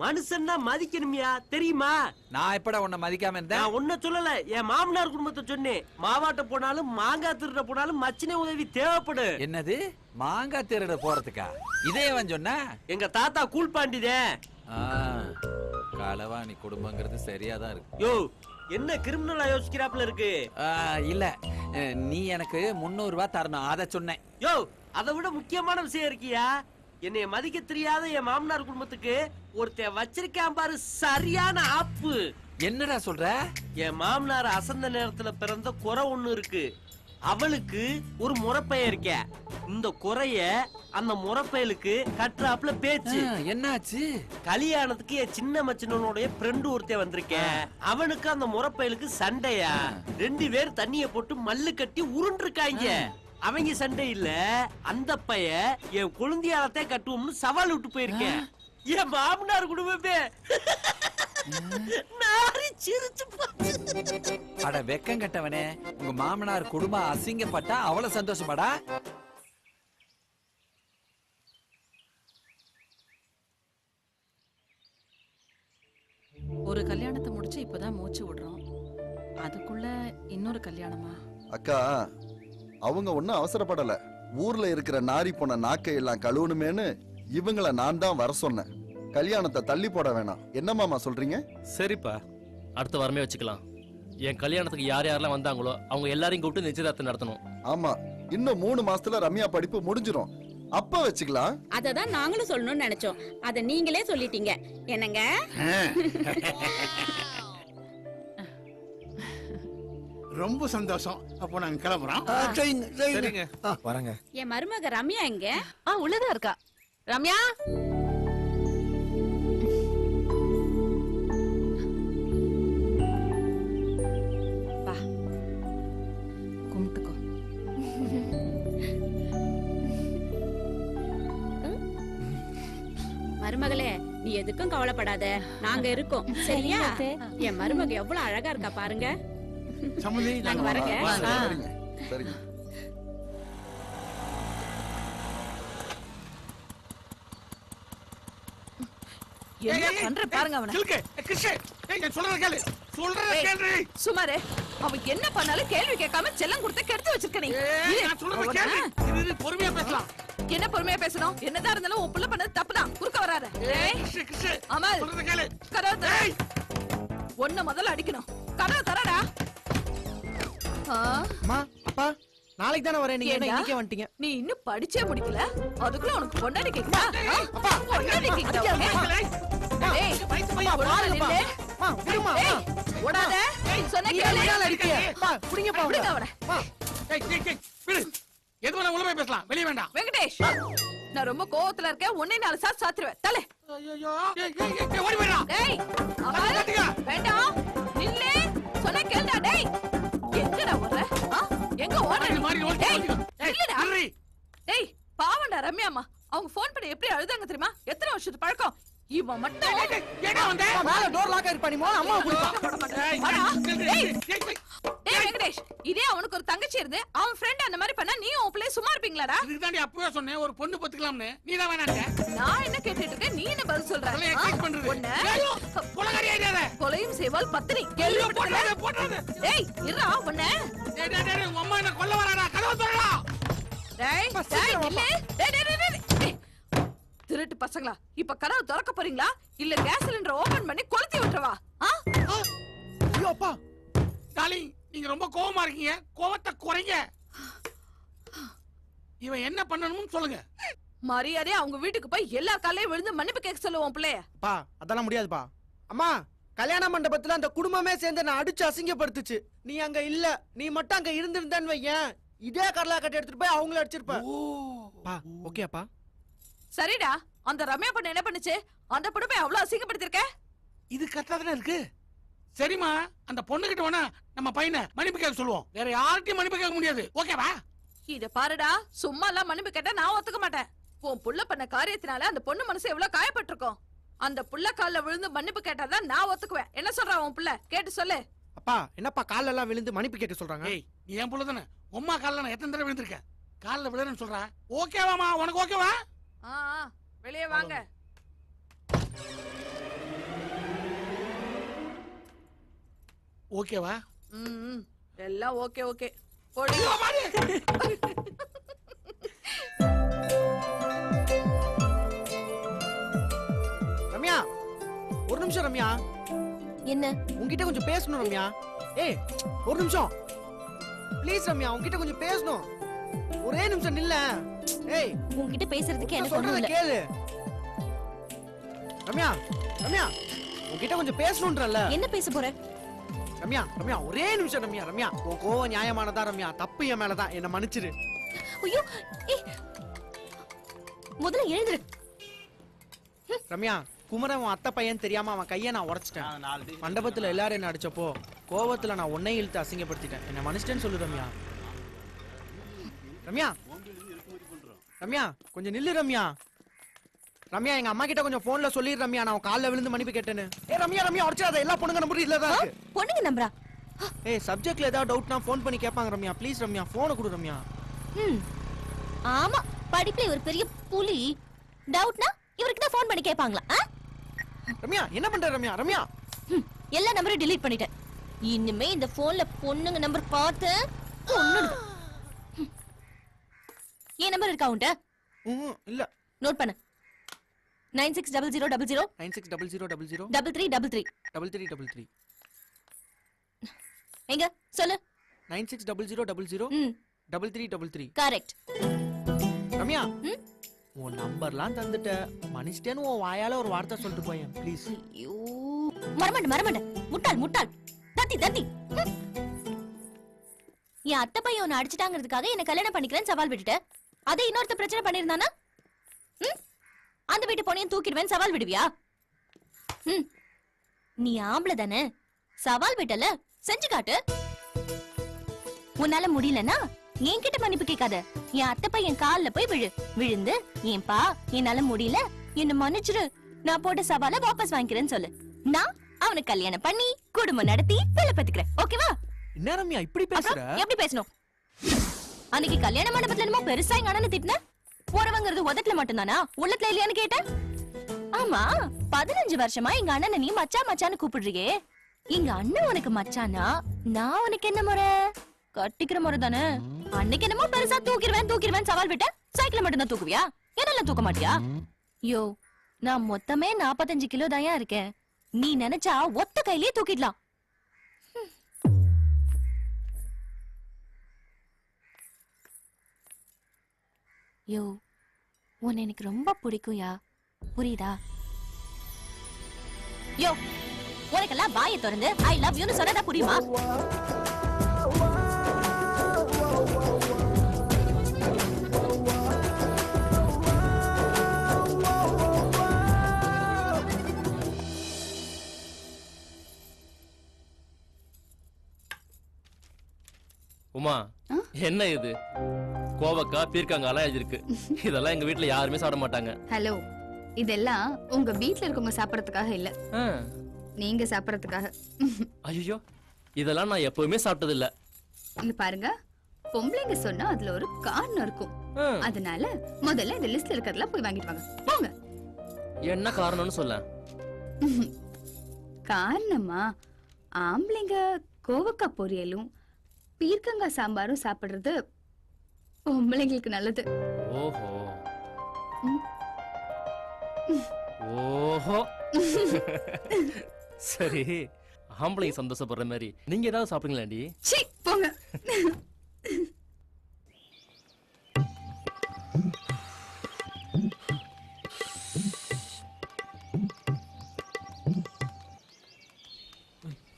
மனுஷன்னா மதிக்கணுமியா, தெரியுமா? நான் எப்படா உன்னை மதிக்காம இருந்தேன்? நான் ஒன்ன சொல்லல, என் மாமனார் குடும்பத்தை சொன்னேன். மாவாட்ட போனாலும் மாங்காய் திருட போனாலும் மச்சினை உதவி தேவைப்படு. என்னது மாங்காய் திருட போறதுக்கா? இதேவன் சொன்ன? எங்க தாத்தா கூழ்பாண்டிதே. களவாணி குடும்பங்கிறது சரியாதான் இருக்கு. யோ, என்ன கிரிமினலா யோசிக்கிறாப்ல இருக்கு? இல்ல, நீ எனக்கு 300 ரூபாய் தரணும், அத சொன்னேன். யோ, அதை விட முக்கியமான விஷயம் இருக்கியா? என்னைய மதிக்க தெரியாத என் மாமனார் குடும்பத்துக்கு ஒருத்தன் வச்சிருக்கான் பாரு, சரியான ஆப்பு. என்னடா சொல்ற? என் மாமனார் அசந்த நேரத்துல பிறந்த குறை ஒண்ணு இருக்கு. அவளுக்கு ஒரு முறப்பைய இருக்க. இந்த குறைய அந்த முறப்பயலுக்கு கட்டுறாப்புல பேச்சு. என்னாச்சு? கல்யாணத்துக்கு என் சின்ன மச்சனோடைய ஃப்ரெண்டு ஒருத்தன் வந்திருக்கேன். அவனுக்கு அந்த முறப்பயலுக்கு சண்டையா. 2 பேர் தண்ணிய போட்டு மல்லு கட்டி உருண்டிருக்காங்க. அவங்க சண்டை இல்ல, அந்த பைய என் குழந்தையாலத்தை கட்டுவோம்னு சவால் விட்டு போயிருக்கேன். என் மாமனார் குடும்பமே அட வெக்கம் கட்டவனே, உங்க மாமனார் குடும்பம் அசிங்கப்பட்டா அவ்வளவு சந்தோஷமாடா? ஒரு கல்யாணத்தை முடிச்சு இப்பதான் மூச்சு விடுறோம், அதுக்குள்ள இன்னொரு கல்யாணமா? அக்கா, அவங்க ஒன்னும் அவசரப்படல. ஊர்ல இருக்கிற நாரி போன நாக்கை எல்லாம் கழுவணுமேனு இவங்கள நான் தான் வர சொன்னேன். கல்யாணத்தை தள்ளி போட வேணாம். என்ன மாமா சொல்றீங்க? சரிப்பா, அடுத்த வாரமே வச்சுக்கலாம். என் கல்யாணத்துக்கு யார் யாரெல்லாம் வந்தாங்களோ அவங்க எல்லாரையும் கூப்பிட்டு நிச்சயதார்த்தம் நடத்தணும். ஆமா, இன்னும் 3 மாசத்துல ரம்யா படிப்பு முடிஞ்சிரும். அப்ப வச்சுக்கலாம். அததான் நாங்களும் சொல்லணும்னு நினைச்சோம். அத நீங்களே சொல்லிட்டீங்க. என்னங்க? ரொம்ப சந்தோஷம். அப்போ நாங்க கிளம்புறோம். சரிங்க, வரங்க. என் மருமக ரம்யா எங்க? உள்ளதா இருக்கா. ரம்யா, கும்பிட்டுக்கோ. மருமகளே, நீ எதுக்கும் கவலைப்படாத, நாங்க இருக்கோம். சரியா? என் மருமக எவ்வளவு அழகா இருக்கா பாருங்க. சம்மந்தி, நாங்க வரங்க. சரிங்க, சரிங்க. என்ன பண்ற பாருங்க அவன. சுமாரே, அவன் என்ன பண்ணாலும் கேள்வி கேட்காம செல்லம் கொடுத்து கெடுத்து வச்சிருக்க நீ. பொறுமையா பேசலாம். என்ன பொறுமையா பேசணும்? என்னதான் இருந்தாலும் உன் புள்ள பண்ணது தப்புதான். குறுக்க வராத. அமல், கதவை தர. ஒண்ணு முதல்ல அடிக்கணும். கதவை தரடா. அப்பா, நாளைக்கு தானே வரேன், நீங்க என்ன இன்னைக்கே வந்துட்டீங்க? நீ இன்னும் படிச்சே முடிக்கல, அதுக்குள்ள உனக்கு பொண்டாட்டி கேக்குதா? பொண்டாட்டி கேக்குதா? டேய், பாருங்கப்பா. விடுமா, ஓடாத. சொன்ன கேளு. அடிக்கியே. புடிங்கப்பா அவன. எதுவும் உள்ள போய் பேசலாம், வெளிய வேண்டாம். வெங்கடேஷ், நான் ரொம்ப கோவத்துல இருக்கேன். உன்னை 4 சாத்து சாத்துருவேன். தலை. ஐயோ, ஓடி போடா. டேய், அமல், வேண்டாம். நில்லு. சொன்ன கேளுடா. டேய், எங்கடா ஓடுற? எங்க ஓடுற? டேய், நில்லுடா. டேய், பாவம்டா ரம்யாமா. அவங்க போன் பண்ணி எப்படி அழுதாங்க தெரியுமா? எத்தனை வருஷத்து பழக்கம். இவன் மட்டும் ஏடா வந்த? மேல டோர் லாக் ஆயிருப்பா, நீ மோன அம்மா புடிப்பா. டேய் வெங்கடேஷ், இதே அவனுக்கு ஒரு தங்கச்சி இருந்து அவன் ஃப்ரெண்ட் அந்த மாதிரி பண்ணா நீ உன் பிள்ளை சும்மா இருப்பீங்களாடா? இதுக்கு தாண்டி அப்பவே சொன்னேன், ஒரு பொண்ணு பத்துக்கலாம்னு. நீ தான் வேணாங்க. நான் என்ன கேட்டுட்டு இருக்கேன், நீ என்ன பதில் சொல்ற? கொலகாரி ஐடியாத. கொலையும் செய்வாள் பத்தினி. போடாத, போடாத. டேய், இருடா உன்னை. டேய் டேய் டேய், உங்க அம்மா என்ன கொல்ல வராடா. கதவை திறடா. டேய், டேய் இல்ல. டேய் டேய் டேய். திருட்டு பசங்களா, இப்ப கதவு திறக்க போறீங்களா இல்ல கேஸ் சிலிண்டர் ஓபன் பண்ணி கொளுத்தி விட்டுறவா? ஐயோ அப்பா, டார்லிங், நீங்க ரொம்ப கோவமா இருக்கீங்க. கோவத்தை குறைங்க. இவன் என்ன பண்ணணும்னு சொல்லுங்க. மரியாதை அவங்க வீட்டுக்கு போய் எல்லா காலையும் விழுந்து மன்னிப்பு கேட்க சொல்லுவோம் பிள்ளைய. பா, அதெல்லாம் முடியாதுப்பா. அம்மா, கல்யாண மண்டபத்துல அந்த குடும்பமே சேர்ந்து நான் அடிச்சு அசிங்கப்படுத்துச்சு. நீ அங்க இல்ல, நீ மட்டும் அங்க இருந்திருந்தேன்னு வையேன், இதே கடலா கட்டி எடுத்துட்டு போய் அவங்கள அடிச்சிருப்ப. ஓகேப்பா? சரிடா, அந்த ரம்யா பொண்ணு என்ன பண்ணுச்சு? அந்த பொண்ணு போய் அவ்வளவு அசிங்கப்படுத்திருக்க. இது கரெக்டா இருக்கு. சரிமா, அந்த பொண்ணு கிட்ட வேணா நம்ம பையனை மன்னிப்பு கேட்க சொல்லுவோம். வேற யார்கிட்டயும் மன்னிப்பு கேட்க முடியாது. ஓகேவா? இத பாருடா, சும்மா எல்லாம் மன்னிப்பு கேட்டா நான் ஒத்துக்க மாட்டேன். உன் புள்ள பண்ண காரியத்தினால அந்த பொண்ணு மனசு எவ்வளவு காயப்பட்டிருக்கும். அந்த புள்ள கால்ல விழுந்து மன்னிப்பு கேட்டாதான் நான் ஒத்துக்குவேன். என்ன சொல்ற உன் புள்ள? கேட்டு சொல்லு. அப்பா, என்னப்பா கால்ல எல்லாம் விழுந்து மன்னிப்பு கேட்க சொல்றாங்க? ஏய், நீ என் புள்ள தானே. உம்மா கால்ல நான் எத்தனை தடவை விழுந்திருக்கேன். கால்ல விழுறேன்னு சொல்றா. ஓகேவாமா? உனக்கு ஓகேவா? வெளியே வாங்க. ஓகேவா? ம் எல்லாம் ஓகே ஓகே போடு. ரம்யா ஒரு நிமிஷம் ரம்யா, என்ன உன்கிட்ட கொஞ்சம் பேசணும் ரம்யா. ஏய் ஒரு நிமிஷம் ப்ளீஸ் ரம்யா, உன்கிட்ட கொஞ்சம் பேசணும். ஒரே நிமிஷம் நில்ல. ஏய் உன்கிட்ட பேசுறதுக்கு நான் எனக்கு ஒண்ணும் சொல்றத இல்ல. கேளு. ரம்யா ரம்யா உன்கிட்ட கொஞ்சம் பேசணும்ன்றல. என்ன பேச போற? ரம்யா ரம்யா ஒரே நிமிஷம் ரம்யா. ரம்யா உன் கோவம் நியாயமானதா ரம்யா, தப்பு என் மேலதான், என்ன மன்னிச்சிரு. ஐயோ ஏய், முதல்ல எழுந்துரு. ரம்யா குமரன் உன் அத்தை பையன் தெரியாம அவன் கையை நான் உடைச்சிட்டேன். மண்டபத்துல எல்லாரும் என்ன அடிச்சப்போ கோவத்துல நான் உன்னை இழுத்து அசிங்கப்படுத்திட்டேன். என்ன மன்னிச்சிட்டேன்னு சொல்லு ரம்யா. ரம்யா ரம்யா கொஞ்சம் நில்லு ரம்யா. ரம்யா எங்க அம்மா கிட்ட கொஞ்சம் போன்ல சொல்லிடு ரம்யா, நான் கால்ல விழுந்து மன்னிப்பு கேட்டேன்னு. ஏ ரம்யா ரம்யா உடைச்சாத, எல்லா பொண்ணுங்க நம்பர் இதுல தான் இருக்கு. பொண்ணுங்க நம்பரா? ஏய் சப்ஜெக்ட்ல ஏதாவது டவுட்னா ஃபோன் பண்ணி கேட்பாங்க ரம்யா. ப்ளீஸ் ரம்யா போனை கொடு ரம்யா. ஆமா, படிப்புல ஒரு பெரிய புலி. டவுட்னா இவருக்கு தான் ஃபோன் பண்ணி கேட்பாங்களா? ரம்யா என்ன பண்ற ரம்யா? ரம்யா எல்லா நம்பரையும் delete பண்ணிட்டேன். இனிமே இந்த போன்ல பொண்ணுங்க நம்பர் பார்த்து கொன்னுடுவேன். ஏன் நம்பர் இருக்கா உன்கிட்ட? இல்ல. நோட் பண்ணு. 960000 960000 3333. 3333. எங்க சொல்லு. 960000 ம் 3333. கரெக்ட். ரம்யா உன் நம்பர்லாம் தந்துட்ட, மன்னிச்சிட்டேன்னு உன் வாயால ஒரு வார்த்தை சொல்லிட்டு போயேன் ப்ளீஸ். ஐயோ மறமாட்டேன். முட்டாள் முட்டாள். தத்தி தத்தி. என் அத்தை பையன் உன்னை அடிச்சிட்டாங்கிறதுக்காக என்ன கல்யாணம் பண்ணிக்கிறேன்னு சவால் விட்டுட்ட. அதே இன்னொருத்த பிரச்சனை பண்ணிருந்தானா அந்த வீட்டு பொண்ணையும் தூக்கிடுவேன் சவால் விடுவியா? நீ ஆம்பளை தானே, சவால் விட்டல, செஞ்சு காட்டு. உன்னால முடியலன்னா என்கிட்ட மன்னிப்பு கேட்காத, என் அத்தை பையன் கால்ல போய் விழுந்து ஏன்பா என்னால முடியல என்ன மன்னிச்சிரு, நான் போட்ட சவால வாபஸ் வாங்கிக்கிறேன்னு சொல்லு. நான் அவனுக்கு கல்யாணம் பண்ணி குடும்பம் நடத்தி பிள்ளை பெத்துக்கிறேன். ஓகேவா? என்ன ரம்யா இப்படி பேசுற? அப்புறம் எப்படி பேசணும்? அன்னைக்கு கல்யாண மண்டபத்துல என்னமோ பெருசா எங்க அண்ணனை திட்டின. போறவங்கிறது உதட்டுல மட்டும்தானா, உள்ளத்துல இல்லையான்னு கேட்டேன். ஆமா 15 வருஷமா எங்க அண்ணனை நீ மச்சா மச்சான்னு கூப்பிடுறியே, எங்க அண்ணன் உனக்கு மச்சானா நான் உனக்கு என்ன முறை? கட்டிக்கிற முறை தானே. அன்னைக்கு என்னமோ பெருசா தூக்கிடுவேன் சவால் விட்ட, சைக்கிள் மட்டும் தான் தூக்குவியா, என்னெல்லாம் தூக்க மாட்டியா? யோ நான் மொத்தமே 45 கிலோ தான் இருக்கேன், நீ நினைச்சா ஒத்த கையிலேயே தூக்கிடலாம். யோ உன்னை எனக்கு ரொம்ப பிடிக்கும்யா, புரியுதா? யோ உனக்கெல்லாம் வாயை திறந்து ஐ லவ் யூன்னு சொன்னதா புரியுமா? உமா என்ன இது? கோவக்காய் பீர்க்கங்காலாம் எழுதிருக்கு. இதெல்லாம் எங்க வீட்ல யாருமே சாப்பிட மாட்டாங்க. ஹலோ, இதெல்லாம் உங்க வீட்ல இருக்கவங்க சாப்பிடறதுக்காக இல்ல, ஆ. நீங்க சாப்பிடறதுக்காக. ஐயோ இதெல்லாம் நான் எப்பவுமே சாப்பிட்டது இல்ல. இங்க பாருங்க, பொம்பளைங்க சொன்னா அதுல ஒரு காரணம் இருக்கும். அதனால முதல்ல இந்த லிஸ்ட்ல இருக்கிறதெல்லாம் போய் வாங்கிட்டு வாங்க போங்க. என்ன காரணம்னு சொல்ல. காரணமா? ஆம்பளைங்க கோவக்காய் பொரியலும் பீர்க்கங்காய் சாம்பாரும் சாப்பிடுறது பொம்பளைங்களுக்கு நல்லது. ஓஹோ ஓஹோ சரி, ஆம்பளைங்க சந்தோஷப்படுற மாதிரி நீங்க ஏதாவது சாப்பிடுங்களாண்டி? சீ போங்க.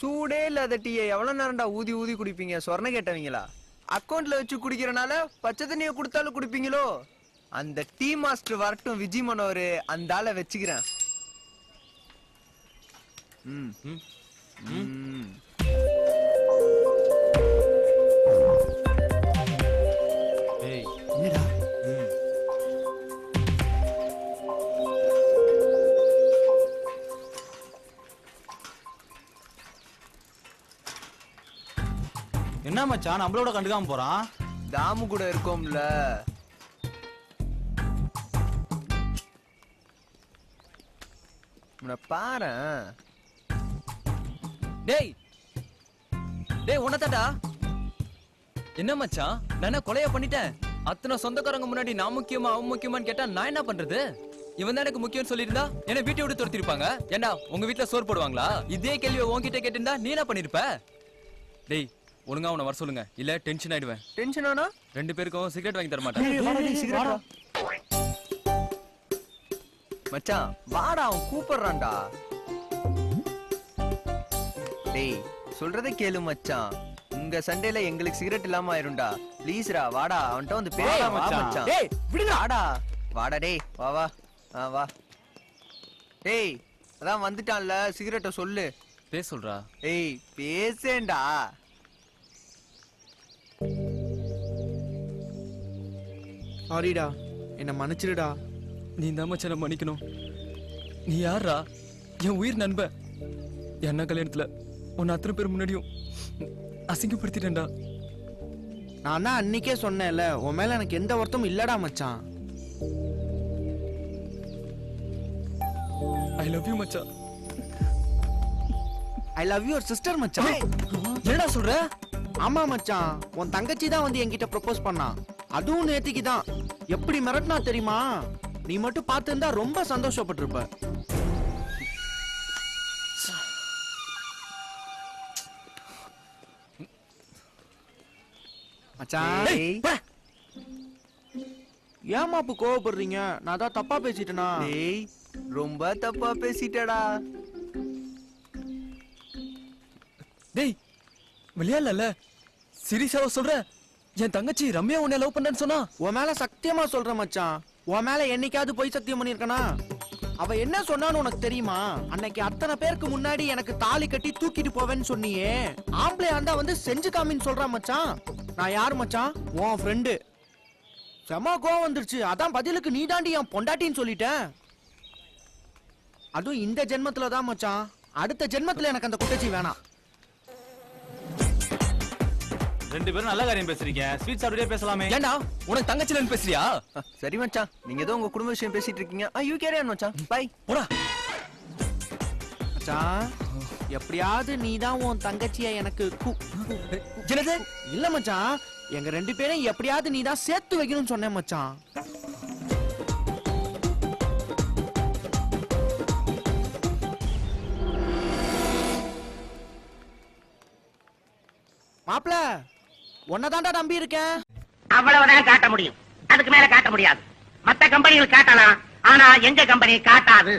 சூடே இல்லாத டீயை எவ்வளவு நேரம்டா ஊதி ஊதி குடிப்பீங்க? சொர்ண கேட்டவங்களா? அக்கௌண்ட்ல வச்சு குடிக்கிறனால பச்சை தண்ணியை கொடுத்தாலும் குடிப்பீங்களோ? அந்த டீ மாஸ்டர் வரட்டும், விஜய் மனோரு, அந்த ஆளை வச்சுக்கிறேன். ஏய் என்னடா? என்ன மச்சான் நம்மளோட கண்டுக்காம போறான்? தாமு கூட இருக்கோம்ல. உன்னை பாரேன். டேய் டேய் உன்னதாடா. என்ன மச்சான் நான் கொலைய பண்ணிட்டேன். அத்தனை சொந்தக்காரங்க முன்னாடி நான் முக்கியமா அவன் முக்கியமான்னு கேட்டா நான் என்ன பண்றது? இவன் தான் எனக்கு முக்கியம் சொல்லியிருந்தா என்ன வீட்டை விட்டு துரத்திருப்பாங்க. ஏண்டா உங்க வீட்டுல சோறு போடுவாங்களா? இதே கேள்வியை உன்கிட்ட கேட்டிருந்தா நீ என்ன பண்ணிருப்ப? டேய் ஒழுங்கா அவனை வர சொல்லுங்க, இல்ல டென்ஷன் ஆயிடுவேன். டென்ஷன் ஆனா 2 பேருக்கும் சிகரெட் வாங்கி தர மாட்டேன். சிகரெட்டா? மச்சான் வாடா, அவன் கூப்பிடுறான்டா. டேய் சொல்றதை கேளு மச்சான். உங்க சண்டேல எங்களுக்கு சிகரெட் இல்லாம ஆயிரும்டா. ப்ளீஸ்ரா வாடா, அவன்கிட்ட வந்து பேசா மச்சான். டேய் விடுடா. வாடா வாடா டேய் வா வா வா. டேய் அதான் வந்துட்டான்ல, சிகரெட்டை சொல்லு. பேச சொல்றா. ஏய் பேசேன்டா. சாரிடா, என்ன மன்னிச்சிடுடா. நீ தான் மச்சான் மன்னிக்கணும். நீ யாரா? என் உயிர் நண்ப. என்ன கல்யாணத்துல உன்னை அத்தனை பேர் முன்னாடியும் அசிங்கப்படுத்திட்டேன்டா. நான் தான் அன்னைக்கே சொன்னேன்ல, உன் மேல எனக்கு எந்த வருத்தமும் இல்லடா மச்சான். ஐ லவ் யூ மச்சான். ஐ லவ் யுவர் சிஸ்டர் மச்சான். என்னடா சொல்ற? ஆமா மச்சான், உன் தங்கச்சி தான் வந்து என்கிட்ட ப்ரொபோஸ் பண்ணா. அதுவும் நேத்திக்கு தான். எப்படி மிரட்டினா தெரியுமா? நீ மட்டும் பார்த்திருந்தா ரொம்ப சந்தோஷப்பட்டிருப்ப. மச்சான் ஏமாப்பு கோவப்படுறீங்க? நான் தான் தப்பா பேசிட்டேனா? டேய் ரொம்ப தப்பா பேசிட்டடா. டேய் விளையாடல, சீரியஸாவா சொல்ற? என் தங்கச்சி ரம்யா உன்னை லவ் பண்ணேன்னு சொன்னா? உன் மேல சத்தியமா சொல்றேன் மச்சான். உன் மேல என்னைக்காவது போய் சத்தியம் பண்ணிருக்கனா? அவ என்ன சொன்னான்னு உனக்கு தெரியுமா? அன்னைக்கு அத்தனை பேருக்கு முன்னாடி எனக்கு தாலி கட்டி தூக்கிட்டு போவேன்னு சொன்னியே, ஆம்பளை ஆண்டா வந்து செஞ்சு காமின்னு சொல்றான் மச்சான். நான் யாரு மச்சான்? உன் ஃப்ரெண்டு. செம கோவம் வந்துருச்சு. அதான் பதிலுக்கு நீ தாண்டி என் பொண்டாட்டின்னு சொல்லிட்டேன். அதுவும் இந்த ஜென்மத்துல தான் மச்சான். அடுத்த ஜென்மத்துல எனக்கு அந்த குட்டச்சி வேணாம். 2 பேரும் நல்ல காரியம் பேசுறீங்க. ஸ்வீட் சாப்பிட்டே பேசலாமே. ஏண்டா உனக்கு தங்கச்சிலன்னு பேசுறியா? சரி மச்சான், நீங்க ஏதோ உங்க குடும்ப விஷயம் பேசிட்டு இருக்கீங்க. யூ கேரி ஆன் மச்சான். பை போடா மச்சான். எப்படியாவது நீ தான் உன் தங்கச்சிய எனக்கு என்னது? இல்ல மச்சான், எங்க 2 பேரையும் எப்படியாவது நீ தான் சேர்த்து வைக்கணும்னு சொன்னேன் மச்சான். மாப்ள உன்னதான்டா நம்பி இருக்கேன். அவ்வளவுதான் காட்ட முடியும், அதுக்கு மேல காட்ட முடியாது. மத்த கம்பெனிகள் காட்டலாம், ஆனா எங்க கம்பெனி காட்டாது.